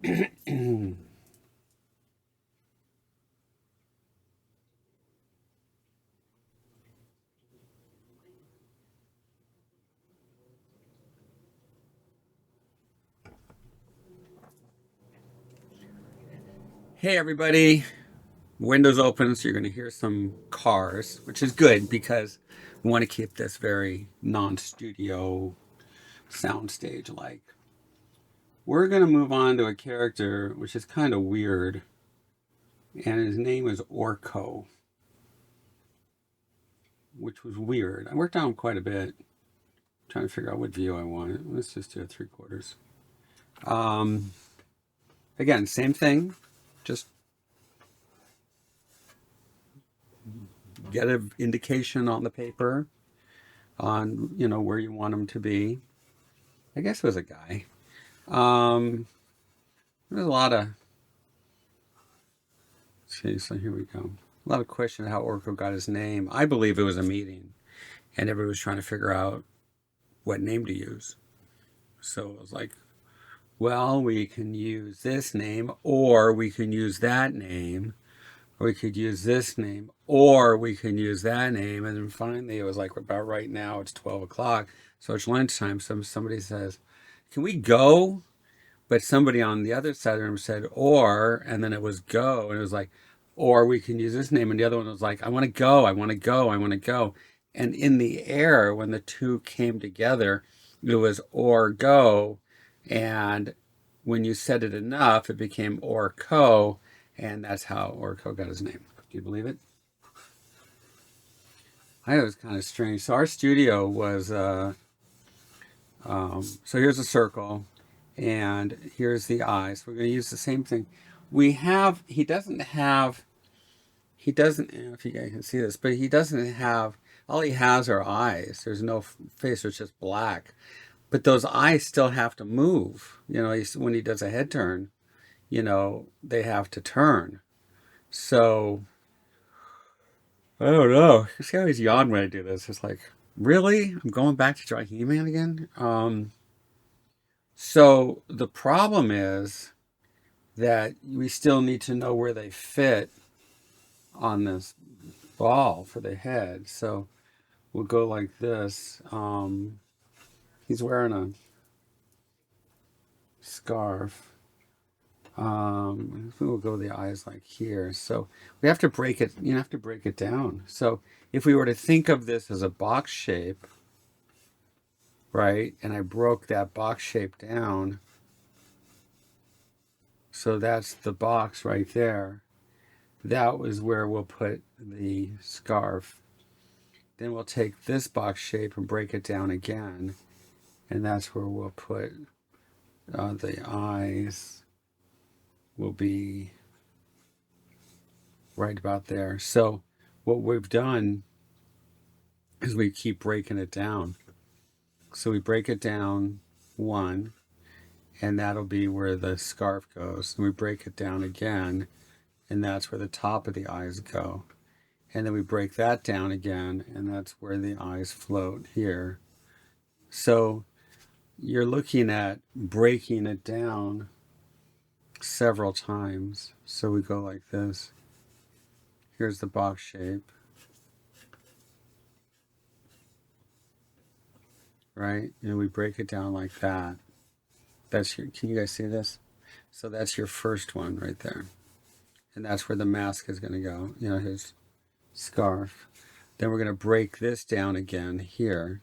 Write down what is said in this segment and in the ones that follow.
Hey everybody, windows open, so you're going to hear some cars, which is good because we want to keep this very non-studio soundstage like. We're going to move on to a character which is kind of weird, and his name is Orko, which was weird. I worked on him quite a bit, trying to figure out what view I wanted. Let's just do a 3/4. Um, Again, same thing, just get an indication on the paper on where you want him to be. I guess it was a guy. Um, there's a lot of, okay, so here we go. A lot of question how Orko got his name. I believe it was a meeting, and everybody was trying to figure out what name to use. So it was like, well, we can use this name, or we can use that name, or we could use this name, or we can use that name. And then finally, it was like about right now, it's 12 o'clock, so it's lunchtime. So somebody says, can we go? But somebody on the other side of the room said or, and then it was go, and it was like, or we can use this name, and the other one was like, I want to go, I want to go, I want to go. And in the air, when the two came together, it was or go, and when you said it enough, it became Orko, and that's how Orko got his name. Do you believe it? I thought it was kind of strange. So our studio was, so here's a circle, and here's the eyes. We're going to use the same thing. He doesn't, I don't know if you guys can see this, but he doesn't have, all he has are eyes. There's no face, it's just black. But those eyes still have to move. When he does a head turn, they have to turn. So, I don't know. You see how he's yawn when I do this? It's like, really? I'm going back to dry He-Man again? So the problem is that we still need to know where they fit on this ball for the head. So we'll go like this. He's wearing a scarf. We will go the eyes like here. So we have to break it. You have to break it down. So if we were to think of this as a box shape, right? And I broke that box shape down. So that's the box right there. That was where we'll put the scarf. Then we'll take this box shape and break it down again. And that's where we'll put the eyes will be right about there. So what we've done is we keep breaking it down. So we break it down one, and that'll be where the scarf goes. And we break it down again, and that's where the top of the eyes go. And then we break that down again, and that's where the eyes float here. So you're looking at breaking it down several times. So we go like this. Here's the box shape, right? And we break it down like that. Can you guys see this? So that's your first one right there. And that's where the mask is going to go, his scarf. Then we're going to break this down again here.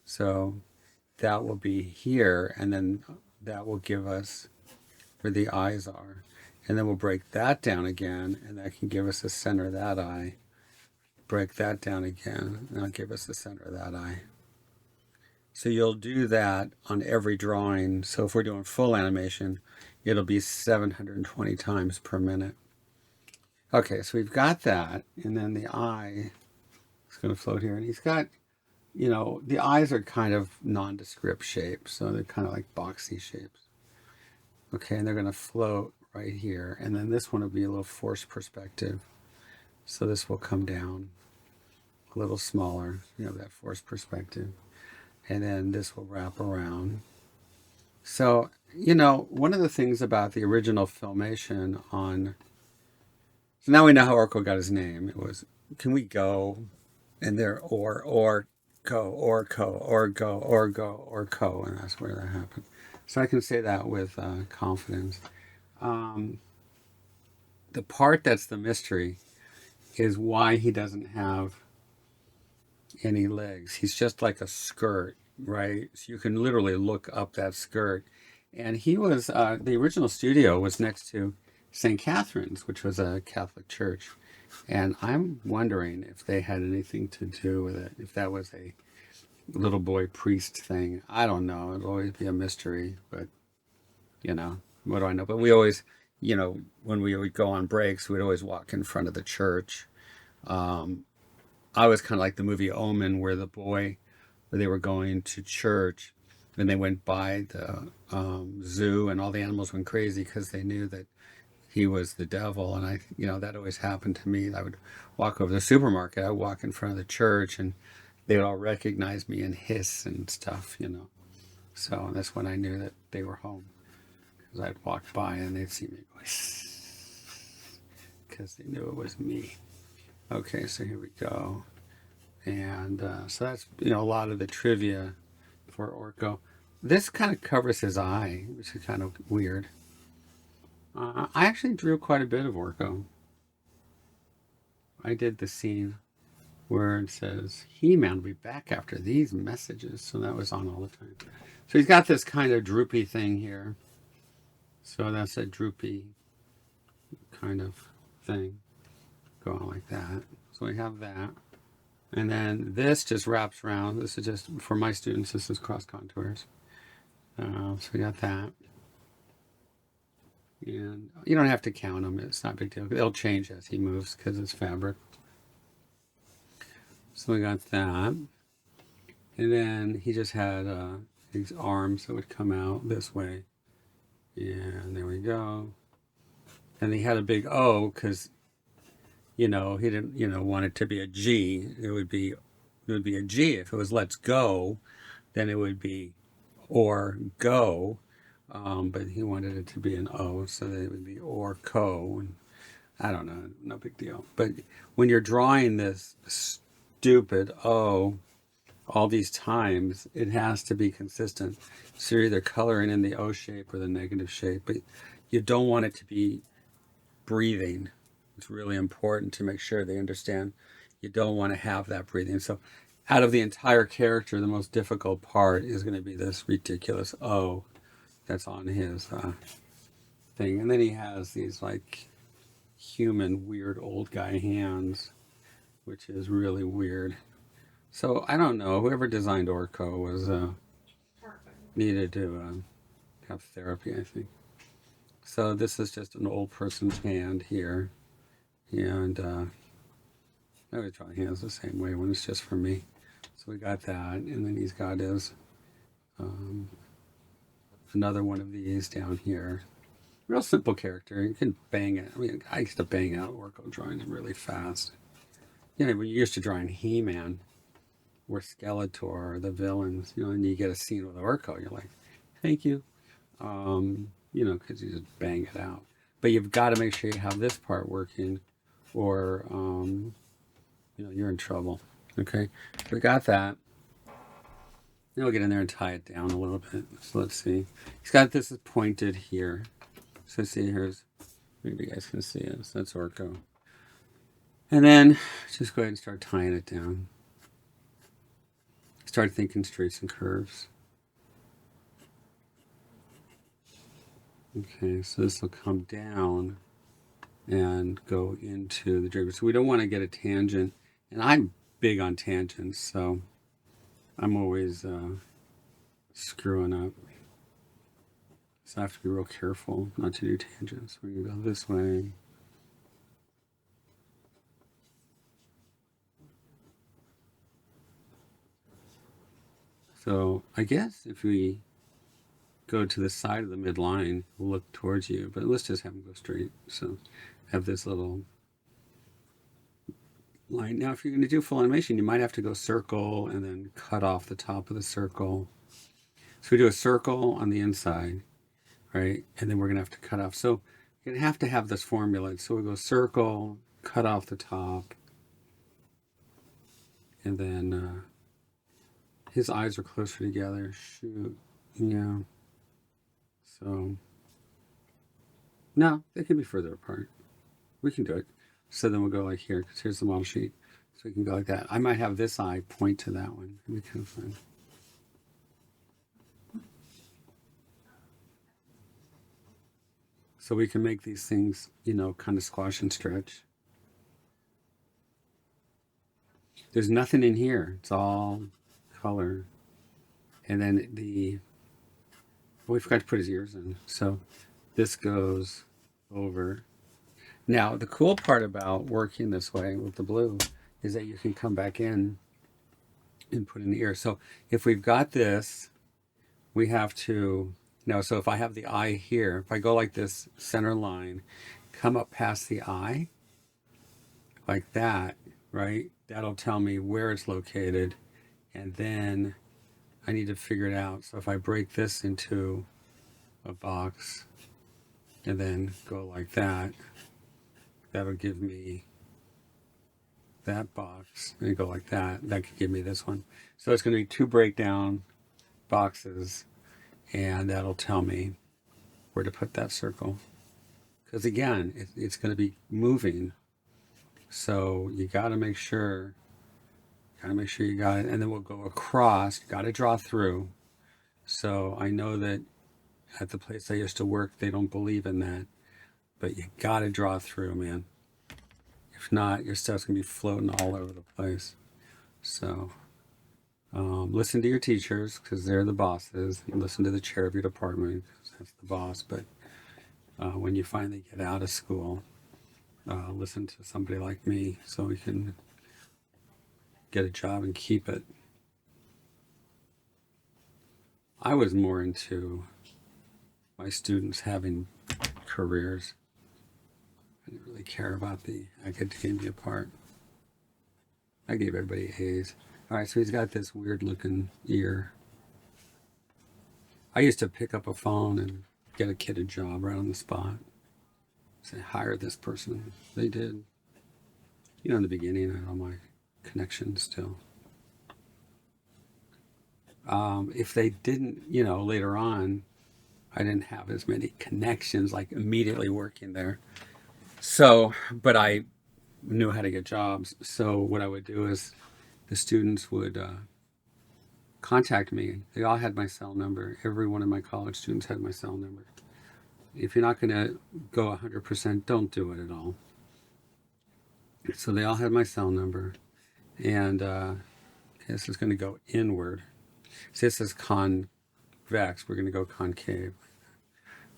So that will be here, and then that will give us where the eyes are. And then we'll break that down again, and that can give us the center of that eye. Break that down again, and that'll give us the center of that eye. So you'll do that on every drawing. So if we're doing full animation, it'll be 720 times per minute. Okay, so we've got that, and then the eye is going to float here, and he's got, the eyes are kind of nondescript shapes, so they're kind of like boxy shapes. Okay, and they're going to float right here, and then this one will be a little forced perspective. So this will come down a little smaller, that forced perspective, and then this will wrap around. So One of the things about the original Filmation on. So now we know how Orko got his name. It was, can we go? And there, or go, or co. And that's where that happened. So I can say that with confidence. Um, the part that's the mystery is why he doesn't have any legs. He's just like a skirt, right? So you can literally look up that skirt. And he was, the original studio was next to St. Catherine's, which was a Catholic church. And I'm wondering if they had anything to do with it, if that was a little boy priest thing. I don't know. It'll always be a mystery, but what do I know? But we always, when we would go on breaks, we'd always walk in front of the church. Um, I was kind of like the movie Omen, where where they were going to church, and they went by the zoo, and all the animals went crazy because they knew that he was the devil. And that always happened to me. I would walk over to the supermarket, I would walk in front of the church, and they would all recognize me and hiss and stuff. So that's when I knew that they were home, because I'd walk by and they'd see me go, because they knew it was me. Okay, so here we go. And so that's, a lot of the trivia for Orko. This kind of covers his eye, which is kind of weird. I actually drew quite a bit of Orko. I did the scene where it says, He-Man will be back after these messages. So that was on all the time. So he's got this kind of droopy thing here. So that's a droopy kind of thing. Go on like that. So we have that. And then this just wraps around. This is just, for my students, this is cross contours. So we got that. And you don't have to count them. It's not a big deal. They'll change as he moves because it's fabric. So we got that. And then he just had these arms that would come out this way. And there we go. And he had a big O because, he didn't, want it to be a G. It would be a G. If it was let's go, then it would be or go. But he wanted it to be an O, so that it would be Orko. And I don't know, no big deal. But when you're drawing this stupid O all these times, it has to be consistent. So you're either coloring in the O shape or the negative shape, but you don't want it to be breathing. It's really important to make sure they understand you don't want to have that breathing. So out of the entire character, the most difficult part is going to be this ridiculous O that's on his thing. And then he has these like human weird old guy hands, which is really weird. So I don't know, whoever designed Orko was needed to have therapy, I think. So this is just an old person's hand here. And I always draw hands the same way when it's just for me. So we got that. And then he's got his another one of these down here. Real simple character. You can bang it. I mean, I used to bang out Orko drawings really fast. When you're used to drawing He-Man or Skeletor or the villains, and you get a scene with Orko, you're like, thank you. Because you just bang it out. But you've got to make sure you have this part working, or you're in trouble. Okay, we got that. Now we'll get in there and tie it down a little bit. So let's see. He's got this pointed here. So see, maybe you guys can see it. So that's Orko. And then just go ahead and start tying it down. Start thinking straights and curves. Okay, so this will come down and go into the draper. So we don't want to get a tangent. And I'm big on tangents, so I'm always screwing up. So I have to be real careful not to do tangents. We're going to go this way. So I guess if we go to the side of the midline, we'll look towards you, but let's just have them go straight. So have this little line. Now, if you're going to do full animation, you might have to go circle and then cut off the top of the circle. So we do a circle on the inside, right? And then we're going to have to cut off. So you're going to have this formula. So we go circle, cut off the top, and then his eyes are closer together. Shoot. Yeah. So, no, they can be further apart. We can do it. So then we'll go like here, because here's the model sheet. So we can go like that. I might have this eye point to that one. It'd be kind of fun. So we can make these things, kind of squash and stretch. There's nothing in here. It's all color. And then we forgot to put his ears in. So this goes over. Now, the cool part about working this way with the blue is that you can come back in and put an ear. So if we've got this, we have to, so if I have the eye here, if I go like this center line, come up past the eye, like that, right? That'll tell me where it's located. And then I need to figure it out. So if I break this into a box and then go like that, that'll give me that box. And go like that. That could give me this one. So it's going to be 2 breakdown boxes, and that'll tell me where to put that circle. Because again, it's going to be moving. So you got to make sure you got it. And then we'll go across. Got to draw through. So I know that at the place I used to work, they don't believe in that. But you got to draw through, man. If not, your stuff's going to be floating all over the place. So listen to your teachers, because they're the bosses. You listen to the chair of your department, because that's the boss. But when you finally get out of school, listen to somebody like me so we can get a job and keep it. I was more into my students having careers. I didn't really care about the academia part. I gave everybody A's. All right, so he's got this weird looking ear. I used to pick up a phone and get a kid a job right on the spot. Say, hire this person. They did. In the beginning, I had all my connections still. If they didn't, later on, I didn't have as many connections like immediately working there. So, but I knew how to get jobs. So what I would do is the students would contact me. They all had my cell number. Every one of my college students had my cell number. If you're not going to go 100%, don't do it at all. So they all had my cell number. And this is going to go inward. So this is convex. We're going to go concave.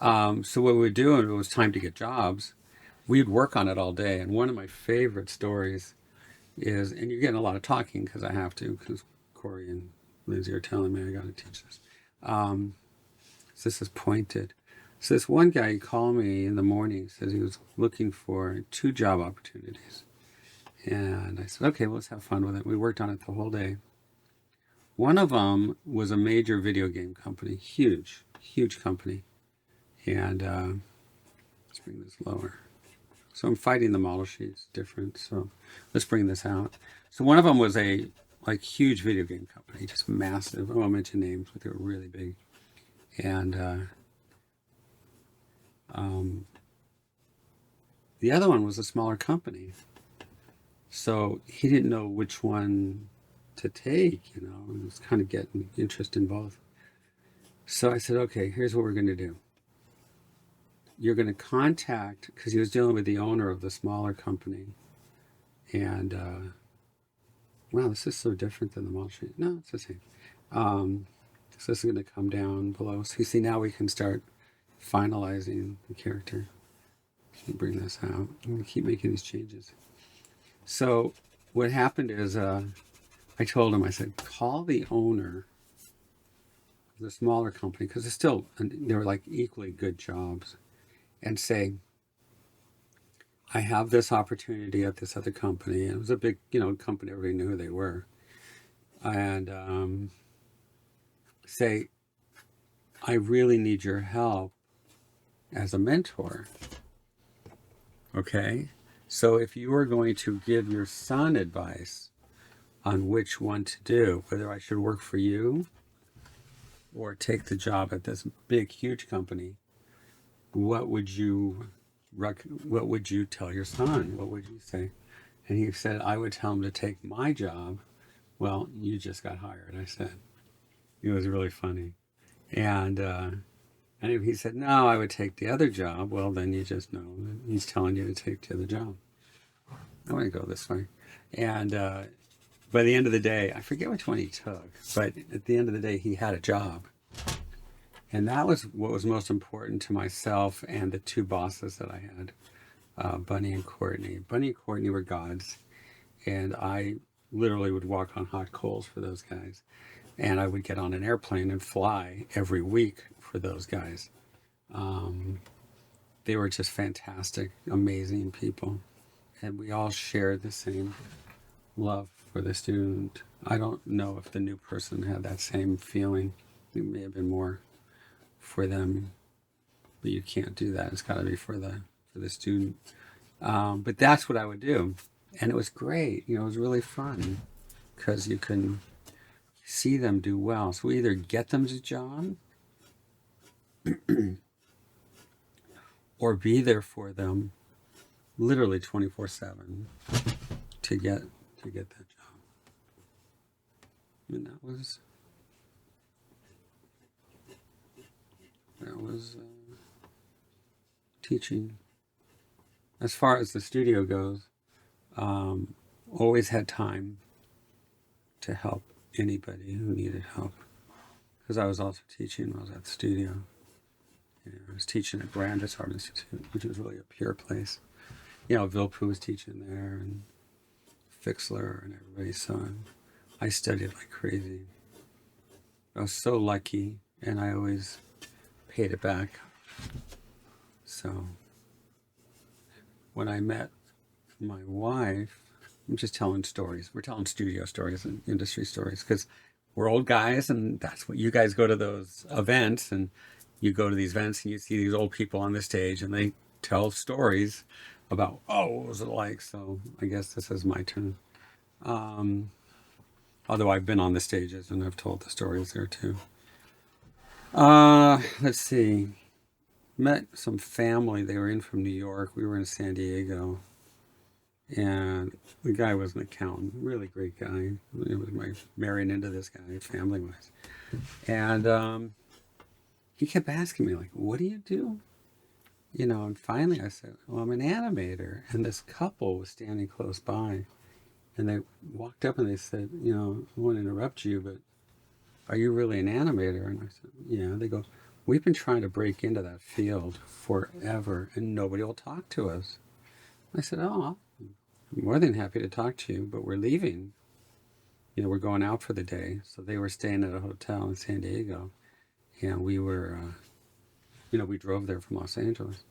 So what we would do, when it was time to get jobs, we'd work on it all day. And one of my favorite stories is, and you're getting a lot of talking because I have to, because Corey and Lindsay are telling me I got to teach this. So this is pointed. So this one guy called me in the morning, says he was looking for 2 job opportunities. And I said, okay, well, let's have fun with it. We worked on it the whole day. One of them was a major video game company, huge company. And let's bring this lower. So I'm fighting the model sheets different. So let's bring this out. So one of them was a huge video game company, just massive. I won't mention names, but they were really big. And the other one was a smaller company. So he didn't know which one to take, He was kind of getting interest in both. So I said, okay, here's what we're going to do. You're going to contact, because he was dealing with the owner of the smaller company. And, wow, this is so different than the model sheet. No, it's the same. So this is going to come down below. So you see, now we can start finalizing the character. Let me bring this out. I'm going to keep making these changes. So what happened is I told him, I said, call the owner of the smaller company, because they were like equally good jobs, and say, I have this opportunity at this other company. And it was a big, company. Everybody knew who they were. And say, I really need your help as a mentor. Okay? So if you are going to give your son advice on which one to do, whether I should work for you or take the job at this big, huge company, what would you what would you tell your son? What would you say? And he said, I would tell him to take my job. Well, you just got hired, I said. It was really funny. And he said, no, I would take the other job. Well, then you just know that he's telling you to take the other job. I want to go this way. And by the end of the day, I forget which one he took, but at the end of the day, he had a job. And that was what was most important to myself and the two bosses that I had, Bunny and Courtney. Bunny and Courtney were gods, and I literally would walk on hot coals for those guys. And I would get on an airplane and fly every week for those guys. They were just fantastic, amazing people. And we all shared the same love for the student. I don't know if the new person had that same feeling. It may have been more for them, but you can't do that. It's got to be for the student. But that's what I would do, and it was great. It was really fun because you can see them do well. So we either get them the job or be there for them, literally 24/7, to get that job. And that was teaching. As far as the studio goes, always had time to help anybody who needed help. Because I was also teaching when I was at the studio. I was teaching at Brandis Art Institute, which was really a pure place. Vilpu was teaching there, and Fixler and everybody. So I studied like crazy. I was so lucky, and I always paid it back. So when I met my wife, I'm just telling stories. We're telling studio stories and industry stories because we're old guys, and that's what you guys go to those events, and you go to these events and you see these old people on the stage and they tell stories about, what was it like? So I guess this is my turn. Although I've been on the stages and I've told the stories there too. Let's see. Met some family. They were in from New York. We were in San Diego. And the guy was an accountant, really great guy. It was my marrying into this guy, family-wise. And he kept asking me, like, what do you do? And finally I said, well, I'm an animator. And this couple was standing close by. And they walked up and they said, I want to interrupt you, but are you really an animator? And I said, yeah. They go, we've been trying to break into that field forever, and nobody will talk to us. I said, oh, I'm more than happy to talk to you, but we're leaving. We're going out for the day. So they were staying at a hotel in San Diego, and we were, we drove there from Los Angeles.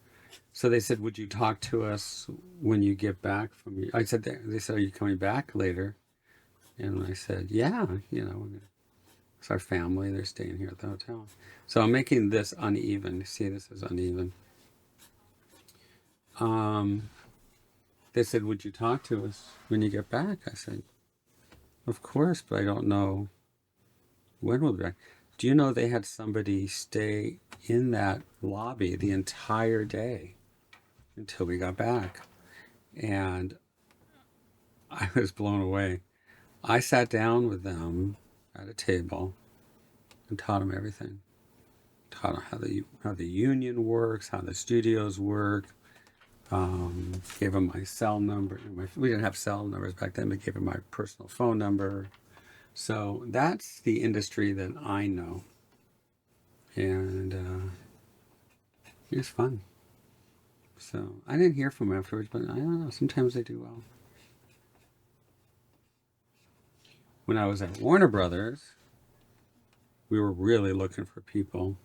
So they said, would you talk to us when you get back from I said, they said, are you coming back later? And I said, yeah, it's our family. They're staying here at the hotel. So I'm making this uneven. See, this is uneven. They said, would you talk to us when you get back? I said, of course, but I don't know when we'll be back. Do you know they had somebody stay in that lobby the entire day until we got back? And I was blown away. I sat down with them at a table and taught them everything. Taught them how the union works, how the studios work. Gave them my cell number. We didn't have cell numbers back then, but gave them my personal phone number. So that's the industry that I know. And it's fun. So I didn't hear from them afterwards, but I don't know. Sometimes they do well. When I was at Warner Brothers, we were really looking for people.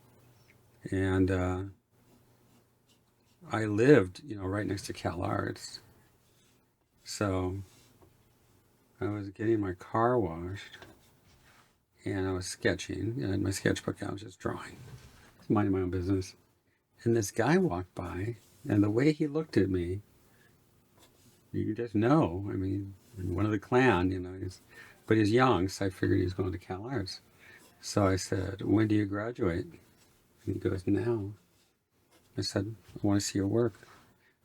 And I lived, right next to Cal Arts. So I was getting my car washed and I was sketching. I had my sketchbook out, just drawing. Minding my own business. And this guy walked by, and the way he looked at me, you just know. I mean, one of the clan, but he's young, so I figured he was going to Cal Arts. So I said, "When do you graduate?" And he goes, "Now." I said, "I want to see your work."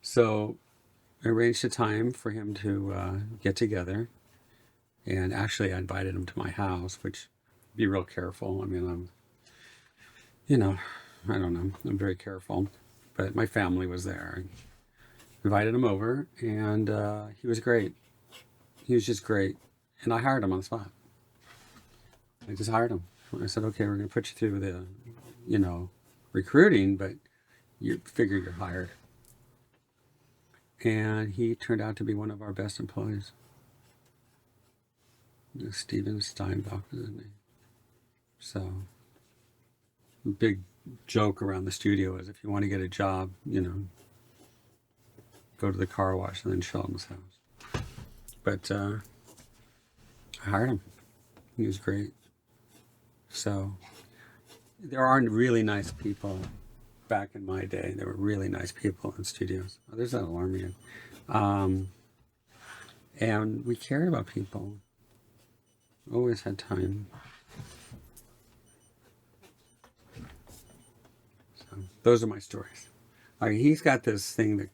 So I arranged a time for him to get together. And actually, I invited him to my house, which be real careful. I mean, you know, I don't know. I'm very careful. But my family was there. I invited him over, and he was great. He was just great. And I hired him on the spot. I just hired him. I said, "Okay, we're going to put you through the, recruiting, but you figure you're hired." And he turned out to be one of our best employees. Steven Steinbach is his name. So, big joke around the studio is if you want to get a job, go to the car wash and then Sheldon's house. But I hired him. He was great. So there are really nice people. Back in my day, there were really nice people in studios. Oh, there's that alarm again. And we cared about people. Always had time. So those are my stories. He's got this thing that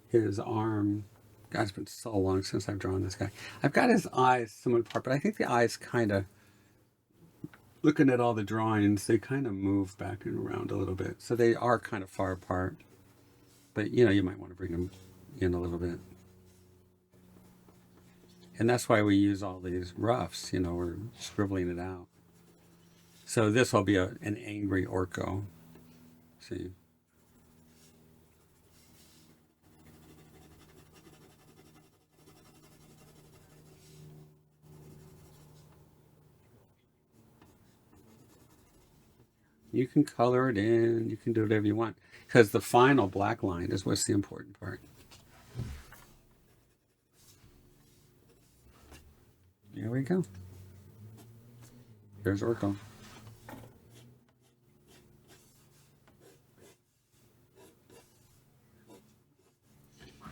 his arm. God, it's been so long since I've drawn this guy. I've got his eyes somewhat apart, but I think the eyes kind of, looking at all the drawings, they kind of move back and around a little bit. So they are kind of far apart. But, you might want to bring them in a little bit. And that's why we use all these roughs, we're scribbling it out. So this will be an angry Orko. See? You can color it in, you can do whatever you want. Because the final black line is what's the important part. Here we go. There's Orko.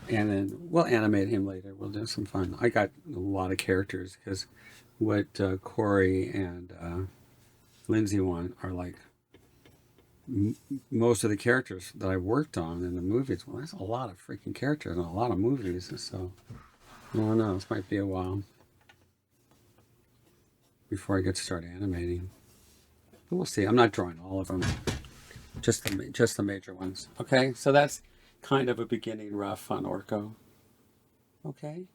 And then we'll animate him later. We'll do some fun. I got a lot of characters because what Corey and Lindsay want are like most of the characters that I worked on in the movies. Well, there's a lot of freaking characters in a lot of movies. And so, I don't know. This might be a while before I get to start animating. But we'll see. I'm not drawing all of them. Just the major ones. Okay, so that's kind of a beginning rough on Orko. Okay.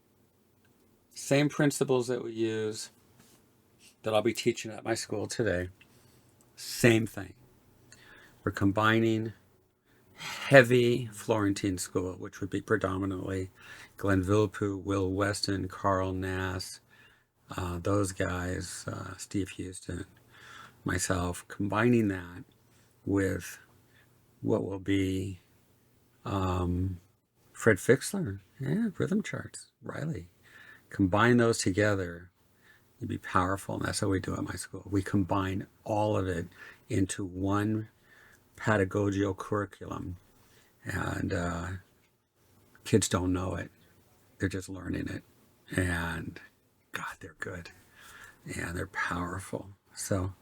Same principles that we use that I'll be teaching at my school today. Same thing. We're combining heavy Florentine school, which would be predominantly Glenn Villepeu, Will Weston, Carl Nass, those guys, Steve Houston, myself, combining that with what will be Fred Fixler, rhythm charts, Riley. Combine those together, you'd be powerful, and that's how we do it at my school. We combine all of it into one pedagogical curriculum, and kids don't know it. They're just learning it, and God, they're good, and they're powerful. So,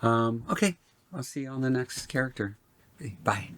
okay, I'll see you on the next character. Bye.